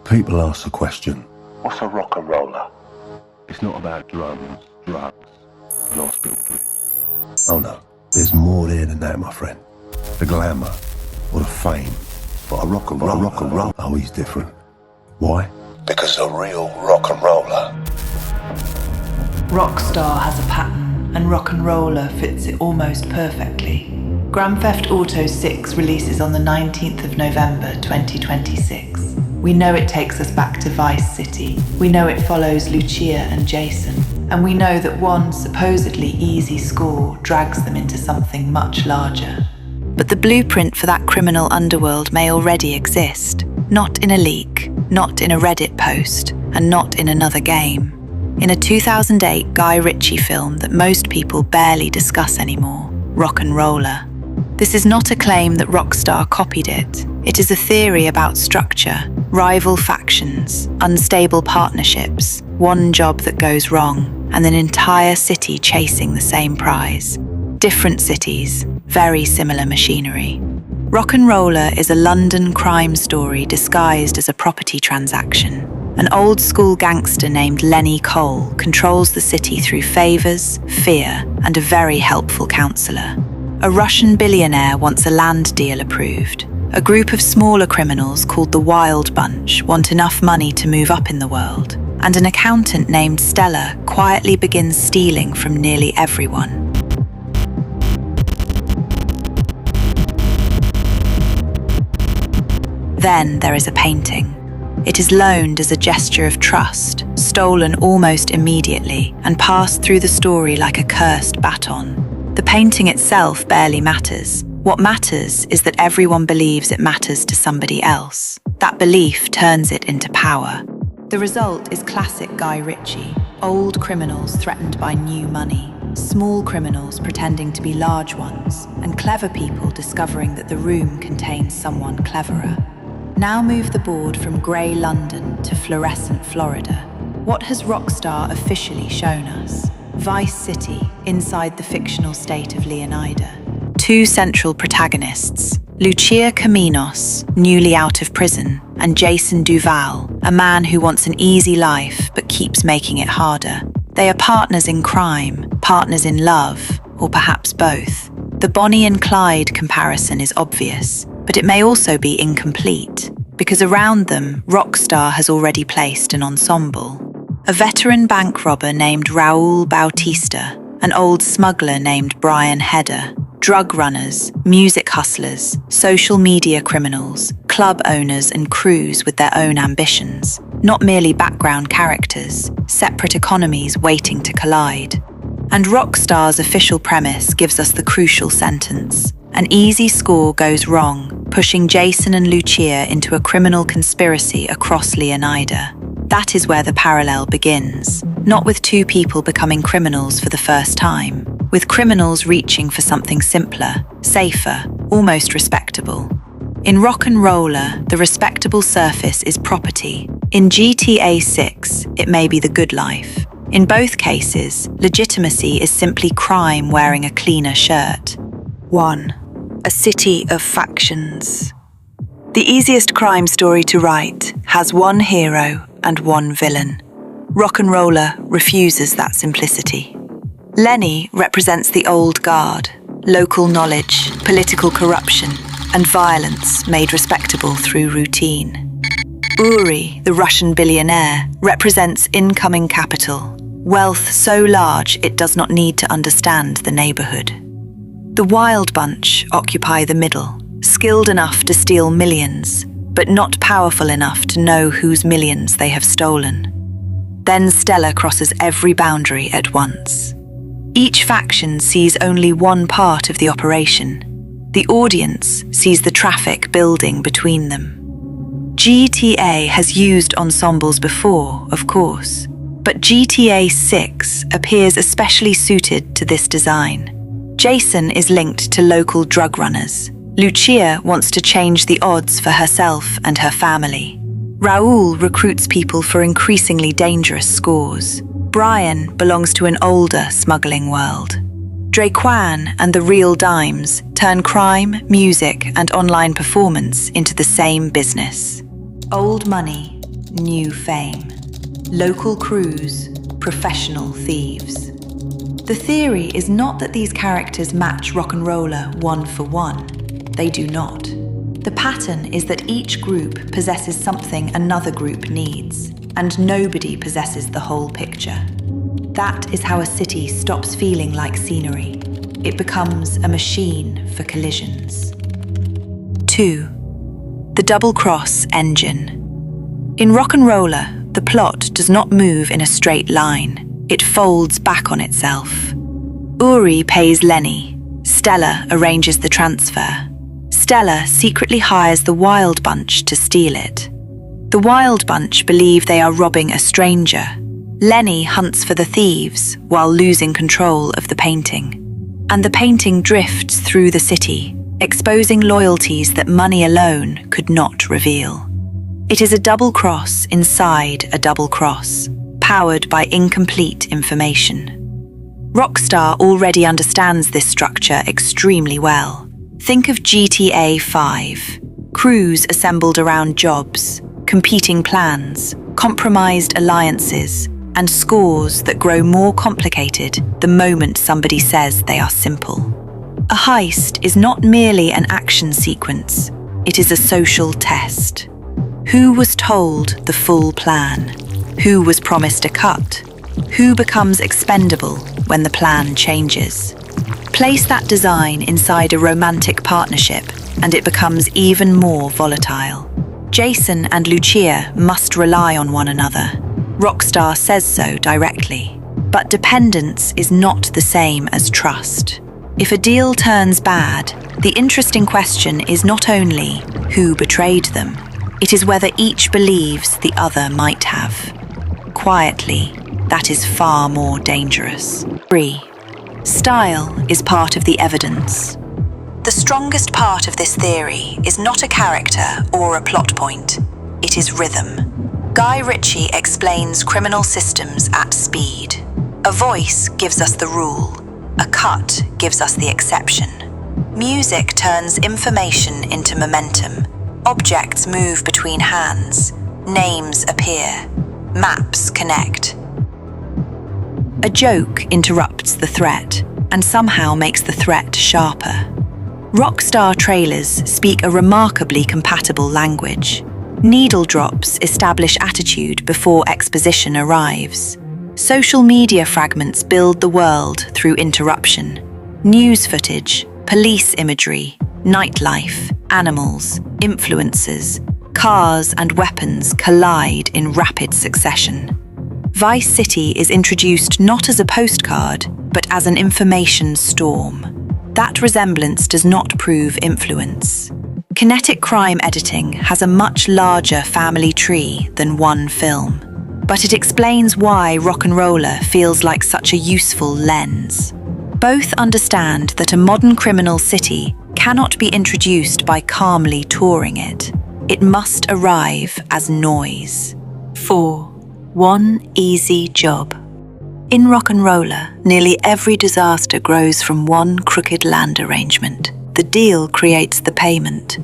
People ask the question, what's a rock'n'roller? It's not about drums, drugs, and hospital trips. Oh no, there's more there than that, my friend. The glamour, or the fame. But a rock'n'roller, oh, he's different. Why? Because a real rock'n'roller. Rockstar has a pattern, and RocknRolla fits it almost perfectly. Grand Theft Auto 6 releases on the 19th of November 2026. We know it takes us back to Vice City. We know it follows Lucia and Jason. And we know that one supposedly easy score drags them into something much larger. But the blueprint for that criminal underworld may already exist. Not in a leak, not in a Reddit post, and not in another game. In a 2008 Guy Ritchie film that most people barely discuss anymore, RocknRolla. This is not a claim that Rockstar copied it. It is a theory about structure, rival factions, unstable partnerships, one job that goes wrong, and an entire city chasing the same prize. Different cities, very similar machinery. RocknRolla is a London crime story disguised as a property transaction. An old-school gangster named Lenny Cole controls the city through favors, fear, and a very helpful counselor. A Russian billionaire wants a land deal approved. A group of smaller criminals called the Wild Bunch want enough money to move up in the world. And an accountant named Stella quietly begins stealing from nearly everyone. Then there is a painting. It is loaned as a gesture of trust, stolen almost immediately, and passed through the story like a cursed baton. The painting itself barely matters. What matters is that everyone believes it matters to somebody else. That belief turns it into power. The result is classic Guy Ritchie. Old criminals threatened by new money, small criminals pretending to be large ones, and clever people discovering that the room contains someone cleverer. Now move the board from grey London to fluorescent Florida. What has Rockstar officially shown us? Vice City, inside the fictional state of Leonida. Two central protagonists, Lucia Caminos, newly out of prison, and Jason Duval, a man who wants an easy life but keeps making it harder. They are partners in crime, partners in love, or perhaps both. The Bonnie and Clyde comparison is obvious, but it may also be incomplete, because around them, Rockstar has already placed an ensemble. A veteran bank robber named Raul Bautista, an old smuggler named Brian Heder, drug runners, music hustlers, social media criminals, club owners and crews with their own ambitions, not merely background characters, separate economies waiting to collide. And Rockstar's official premise gives us the crucial sentence. An easy score goes wrong, pushing Jason and Lucia into a criminal conspiracy across Leonida. That is where the parallel begins, not with two people becoming criminals for the first time, with criminals reaching for something simpler, safer, almost respectable. In RocknRolla, the respectable surface is property. In GTA 6, it may be the good life. In both cases, legitimacy is simply crime wearing a cleaner shirt. 1. A city of factions. The easiest crime story to write has one hero and one villain. RocknRolla refuses that simplicity. Lenny represents the old guard, local knowledge, political corruption, and violence made respectable through routine. Uri, the Russian billionaire, represents incoming capital, wealth so large it does not need to understand the neighborhood. The Wild Bunch occupy the middle, skilled enough to steal millions, but not powerful enough to know whose millions they have stolen. Then Stella crosses every boundary at once. Each faction sees only one part of the operation. The audience sees the traffic building between them. GTA has used ensembles before, of course, but GTA 6 appears especially suited to this design. Jason is linked to local drug runners. Lucia wants to change the odds for herself and her family. Raul recruits people for increasingly dangerous scores. Brian belongs to an older smuggling world. Draquan and the Real Dimes turn crime, music, and online performance into the same business. Old money, new fame. Local crews, professional thieves. The theory is not that these characters match RocknRolla one for one. They do not. The pattern is that each group possesses something another group needs, and nobody possesses the whole picture. That is how a city stops feeling like scenery. It becomes a machine for collisions. 2. The double-cross engine. In RocknRolla, the plot does not move in a straight line. It folds back on itself. Uri pays Lenny. Stella arranges the transfer. Stella secretly hires the Wild Bunch to steal it. The Wild Bunch believe they are robbing a stranger. Lenny hunts for the thieves while losing control of the painting. And the painting drifts through the city, exposing loyalties that money alone could not reveal. It is a double cross inside a double cross, powered by incomplete information. Rockstar already understands this structure extremely well. Think of GTA 5. Crews assembled around jobs, competing plans, compromised alliances, and scores that grow more complicated the moment somebody says they are simple. A heist is not merely an action sequence, it is a social test. Who was told the full plan? Who was promised a cut? Who becomes expendable when the plan changes? Place that design inside a romantic partnership and it becomes even more volatile. Jason and Lucia must rely on one another. Rockstar says so directly. But dependence is not the same as trust. If a deal turns bad, the interesting question is not only who betrayed them, it is whether each believes the other might have. Quietly, that is far more dangerous. 3. Style is part of the evidence. The strongest part of this theory is not a character or a plot point. It is rhythm. Guy Ritchie explains criminal systems at speed. A voice gives us the rule. A cut gives us the exception. Music turns information into momentum. Objects move between hands. Names appear. Maps connect. A joke interrupts the threat and somehow makes the threat sharper. Rockstar trailers speak a remarkably compatible language. Needle drops establish attitude before exposition arrives. Social media fragments build the world through interruption. News footage, police imagery, nightlife, animals, influencers, cars and weapons collide in rapid succession. Vice City is introduced not as a postcard, but as an information storm. That resemblance does not prove influence. Kinetic crime editing has a much larger family tree than one film, but it explains why RocknRolla feels like such a useful lens. Both understand that a modern criminal city cannot be introduced by calmly touring it. It must arrive as noise. 4. One easy job. In RocknRolla, nearly every disaster grows from one crooked land arrangement. The deal creates the payment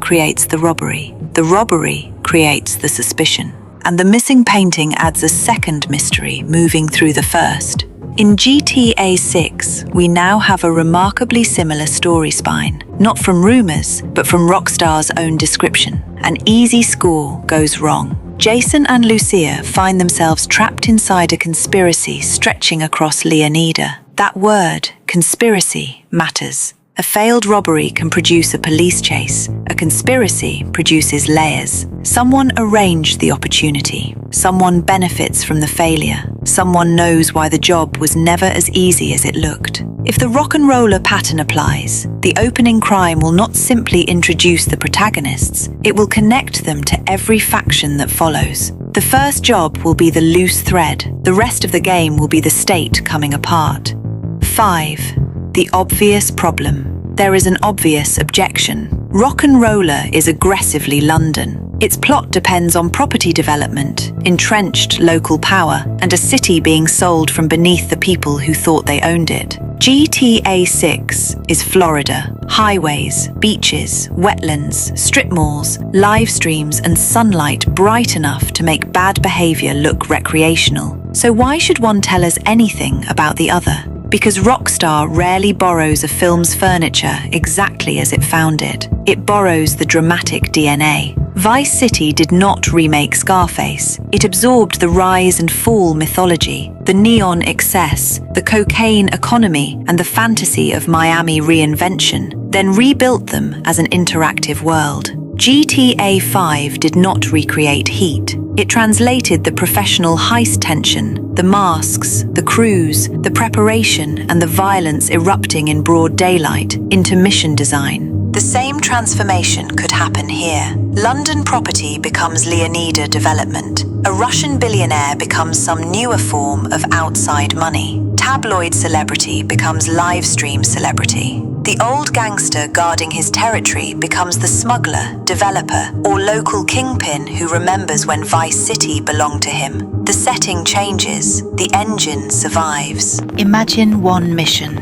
creates the robbery creates the suspicion, and the missing painting adds a second mystery moving through the first. In GTA 6, we now have a remarkably similar story spine, not from rumors, but from Rockstar's own description. An easy score goes wrong. Jason and Lucia find themselves trapped inside a conspiracy stretching across Leonida. That word, conspiracy, matters. A failed robbery can produce a police chase. A conspiracy produces layers. Someone arranged the opportunity. Someone benefits from the failure. Someone knows why the job was never as easy as it looked. If the RocknRolla pattern applies, the opening crime will not simply introduce the protagonists, it will connect them to every faction that follows. The first job will be the loose thread. The rest of the game will be the state coming apart. 5. The obvious problem. There is an obvious objection. RocknRolla is aggressively London. Its plot depends on property development, entrenched local power, and a city being sold from beneath the people who thought they owned it. GTA 6 is Florida. Highways, beaches, wetlands, strip malls, live streams, and sunlight bright enough to make bad behavior look recreational. So why should one tell us anything about the other? Because Rockstar rarely borrows a film's furniture exactly as it found it. It borrows the dramatic DNA. Vice City did not remake Scarface. It absorbed the rise and fall mythology, the neon excess, the cocaine economy, and the fantasy of Miami reinvention, then rebuilt them as an interactive world. GTA 5 did not recreate Heat. It translated the professional heist tension, the masks, the crews, the preparation, and the violence erupting in broad daylight into mission design. The same transformation could happen here. London property becomes Leonida development. A Russian billionaire becomes some newer form of outside money. Tabloid celebrity becomes live stream celebrity. The old gangster guarding his territory becomes the smuggler, developer, or local kingpin who remembers when Vice City belonged to him. The setting changes, the engine survives. Imagine one mission.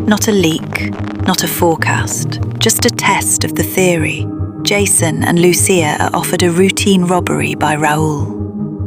Not a leak, not a forecast, just a test of the theory. Jason and Lucia are offered a routine robbery by Raoul.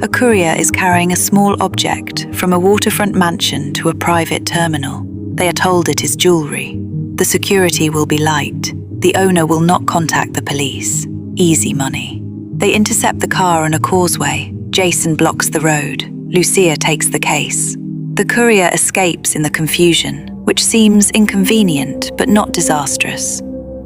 A courier is carrying a small object from a waterfront mansion to a private terminal. They are told it is jewelry. The security will be light. The owner will not contact the police. Easy money. They intercept the car on a causeway. Jason blocks the road. Lucia takes the case. The courier escapes in the confusion, which seems inconvenient but not disastrous.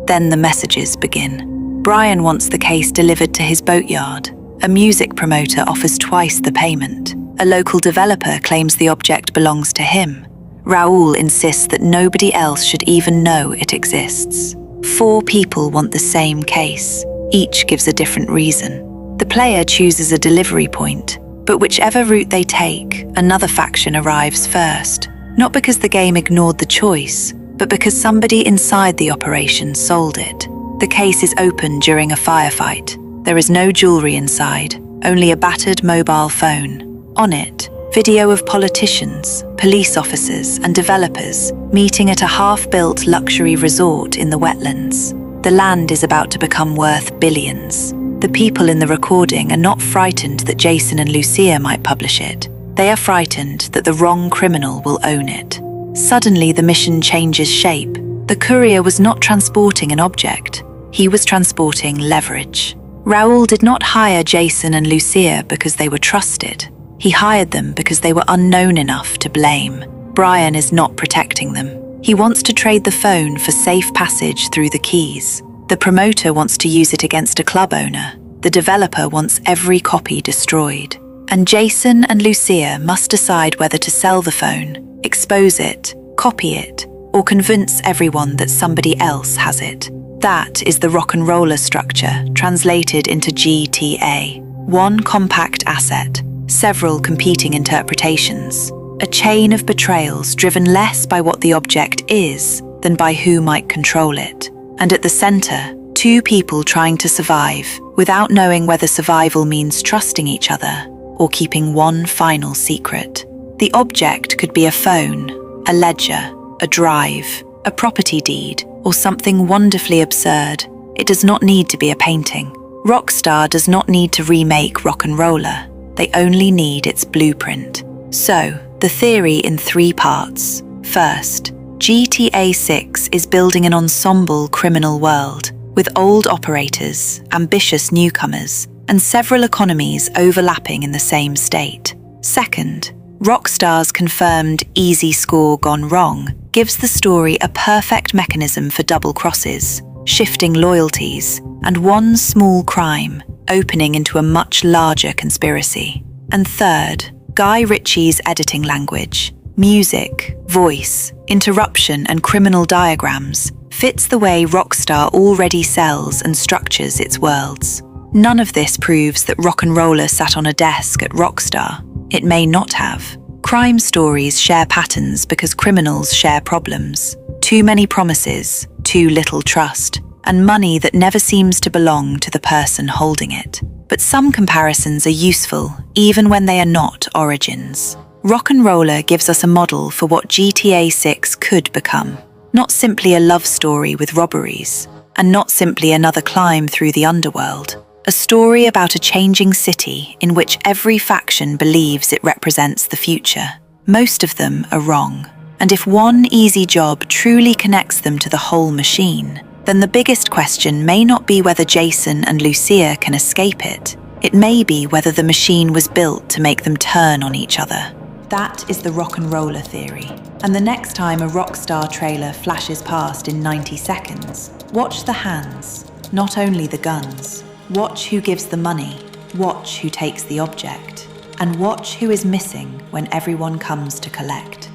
Then the messages begin. Brian wants the case delivered to his boatyard. A music promoter offers twice the payment. A local developer claims the object belongs to him. Raoul insists that nobody else should even know it exists. 4 people want the same case. Each gives a different reason. The player chooses a delivery point, but whichever route they take, another faction arrives first. Not because the game ignored the choice, but because somebody inside the operation sold it. The case is opened during a firefight. There is no jewelry inside, only a battered mobile phone. On it, video of politicians, police officers, and developers meeting at a half-built luxury resort in the wetlands. The land is about to become worth billions. The people in the recording are not frightened that Jason and Lucia might publish it. They are frightened that the wrong criminal will own it. Suddenly, the mission changes shape. The courier was not transporting an object. He was transporting leverage. Raoul did not hire Jason and Lucia because they were trusted. He hired them because they were unknown enough to blame. Brian is not protecting them. He wants to trade the phone for safe passage through the keys. The promoter wants to use it against a club owner. The developer wants every copy destroyed. And Jason and Lucia must decide whether to sell the phone, expose it, copy it, or convince everyone that somebody else has it. That is the RocknRolla structure translated into GTA. One compact asset, several competing interpretations. A chain of betrayals driven less by what the object is than by who might control it. And at the center, 2 people trying to survive without knowing whether survival means trusting each other or keeping one final secret. The object could be a phone, a ledger, a drive, a property deed, or something wonderfully absurd. It does not need to be a painting. Rockstar does not need to remake RocknRolla. They only need its blueprint. So, the theory in 3 parts. First, GTA 6 is building an ensemble criminal world, with old operators, ambitious newcomers, and several economies overlapping in the same state. Second, Rockstar's confirmed easy score gone wrong gives the story a perfect mechanism for double crosses, shifting loyalties, and one small crime opening into a much larger conspiracy. And third, Guy Ritchie's editing language, music, voice, interruption, and criminal diagrams fits the way Rockstar already sells and structures its worlds. None of this proves that RocknRolla sat on a desk at Rockstar. It may not have. Crime stories share patterns because criminals share problems. Too many promises, too little trust. and money that never seems to belong to the person holding it. But some comparisons are useful, even when they are not origins. RocknRolla gives us a model for what GTA 6 could become. Not simply a love story with robberies, and not simply another climb through the Underworld. A story about a changing city in which every faction believes it represents the future. Most of them are wrong. And if one easy job truly connects them to the whole machine, then the biggest question may not be whether Jason and Lucia can escape it. It may be whether the machine was built to make them turn on each other. That is the RocknRolla theory. And the next time a Rockstar trailer flashes past in 90 seconds, watch the hands, not only the guns. Watch who gives the money, watch who takes the object, and watch who is missing when everyone comes to collect.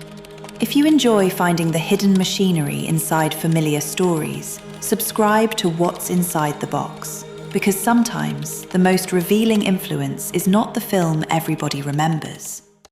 If you enjoy finding the hidden machinery inside familiar stories, subscribe to What's Inside the Box, because sometimes the most revealing influence is not the film everybody remembers,